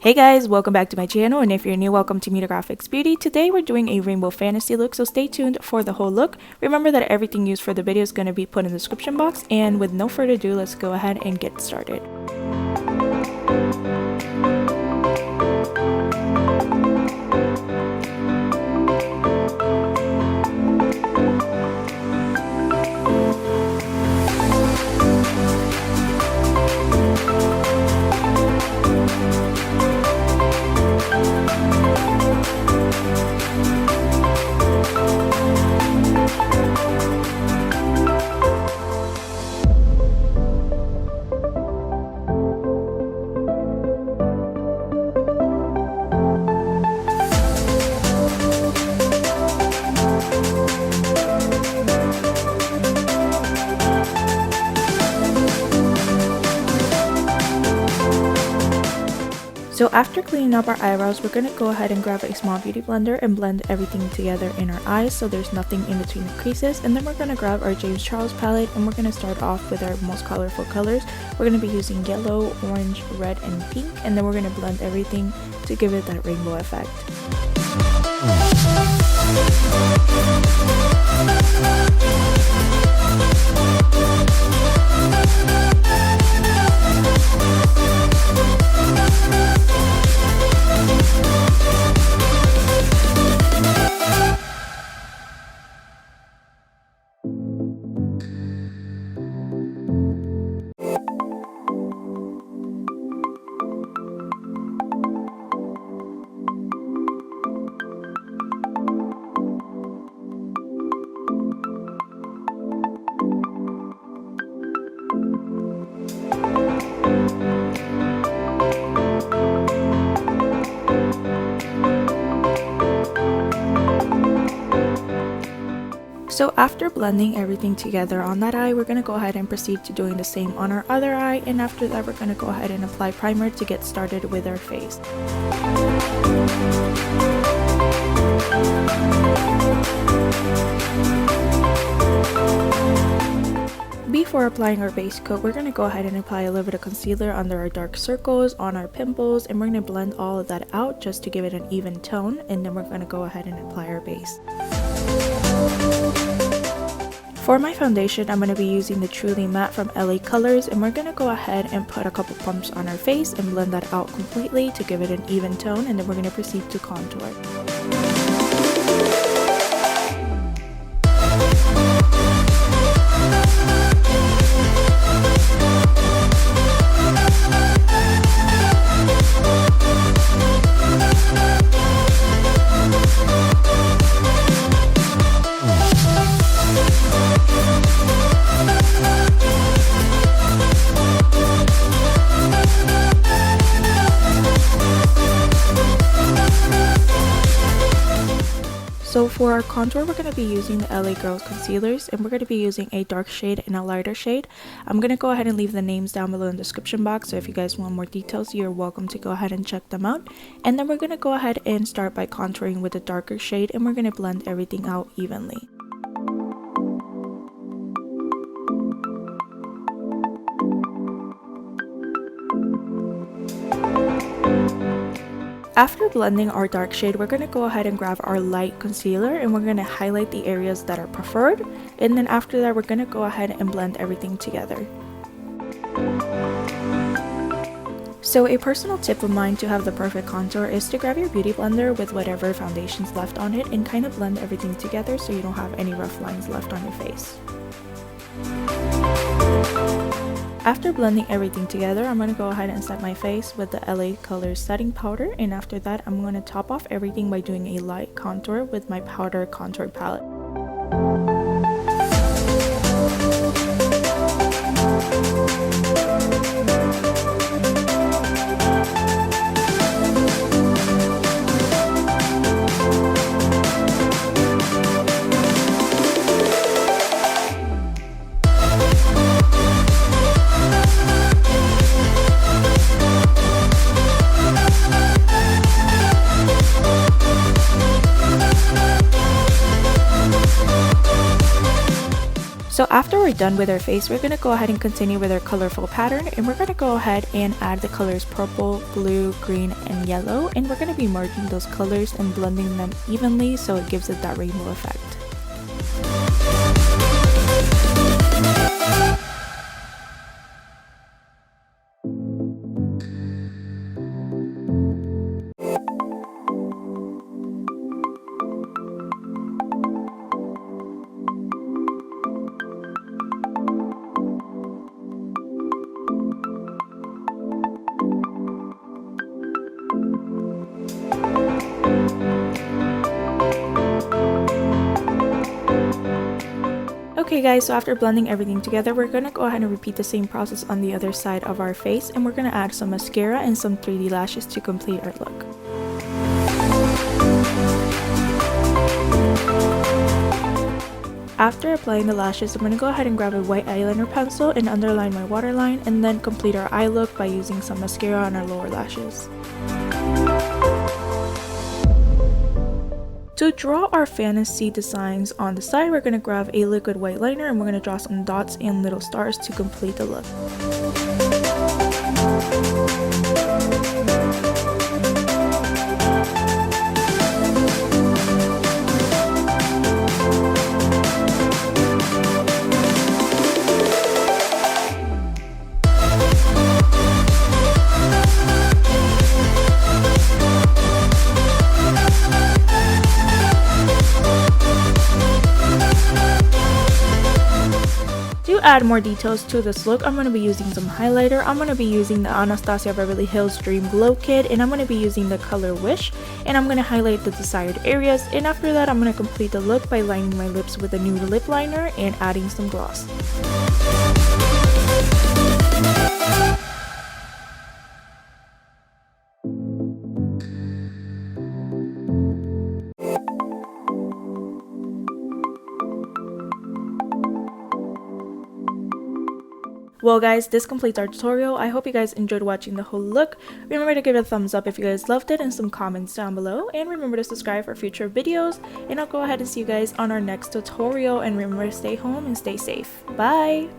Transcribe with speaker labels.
Speaker 1: Hey guys, welcome back to my channel, and if you're new, welcome to Meta Graphics Beauty. Today we're doing a rainbow fantasy look, so stay tuned for the whole look. Remember that everything used for the video is going to be put in the description box, and with no further ado, let's go ahead and get started. So after cleaning up our eyebrows, we're going to go ahead and grab a small beauty blender and blend everything together in our eyes so there's nothing in between the creases. And then we're going to grab our James Charles palette and we're going to start off with our most colorful colors. We're going to be using yellow, orange, red, and pink, and then we're going to blend everything to give it that rainbow effect. So after blending everything together on that eye, we're going to go ahead and proceed to doing the same on our other eye, and after that we're going to go ahead and apply primer to get started with our face. Before applying our base coat, we're going to go ahead and apply a little bit of concealer under our dark circles, on our pimples, and we're going to blend all of that out just to give it an even tone, and then we're going to go ahead and apply our base. For my foundation, I'm going to be using the Truly Matte from LA Colors, and we're going to go ahead and put a couple pumps on our face and blend that out completely to give it an even tone, and then we're going to proceed to contour. So for our contour, we're going to be using the LA Girls concealers, and we're going to be using a dark shade and a lighter shade. I'm going to go ahead and leave the names down below in the description box, so if you guys want more details, you're welcome to go ahead and check them out. And then we're going to go ahead and start by contouring with a darker shade, and we're going to blend everything out evenly. After blending our dark shade, we're going to go ahead and grab our light concealer and we're going to highlight the areas that are preferred, and then after that we're going to go ahead and blend everything together. So a personal tip of mine to have the perfect contour is to grab your beauty blender with whatever foundation's left on it and kind of blend everything together so you don't have any rough lines left on your face. After blending everything together, I'm going to go ahead and set my face with the LA Colors setting powder, and after that I'm going to top off everything by doing a light contour with my powder contour palette. we're done with our face, we're going to go ahead and continue with our colorful pattern, and we're going to go ahead and add the colors purple, blue, green, and yellow, and we're going to be merging those colors and blending them evenly so it gives it that rainbow effect. Okay guys, so after blending everything together, we're going to go ahead and repeat the same process on the other side of our face, and we're going to add some mascara and some 3D lashes to complete our look. After applying the lashes, I'm going to go ahead and grab a white eyeliner pencil and underline my waterline, and then complete our eye look by using some mascara on our lower lashes. To draw our fantasy designs on the side, we're going to grab a liquid white liner and we're going to draw some dots and little stars to complete the look. To add more details to this look, I'm going to be using some highlighter. I'm going to be using the Anastasia Beverly Hills Dream Glow Kit, and I'm going to be using the color Wish, and I'm going to highlight the desired areas, and after that I'm going to complete the look by lining my lips with a nude lip liner and adding some gloss. Well guys, this completes our tutorial. I hope you guys enjoyed watching the whole look. Remember to give it a thumbs up if you guys loved it and some comments down below. And remember to subscribe for future videos. And I'll go ahead and see you guys on our next tutorial. And remember to stay home and stay safe. Bye!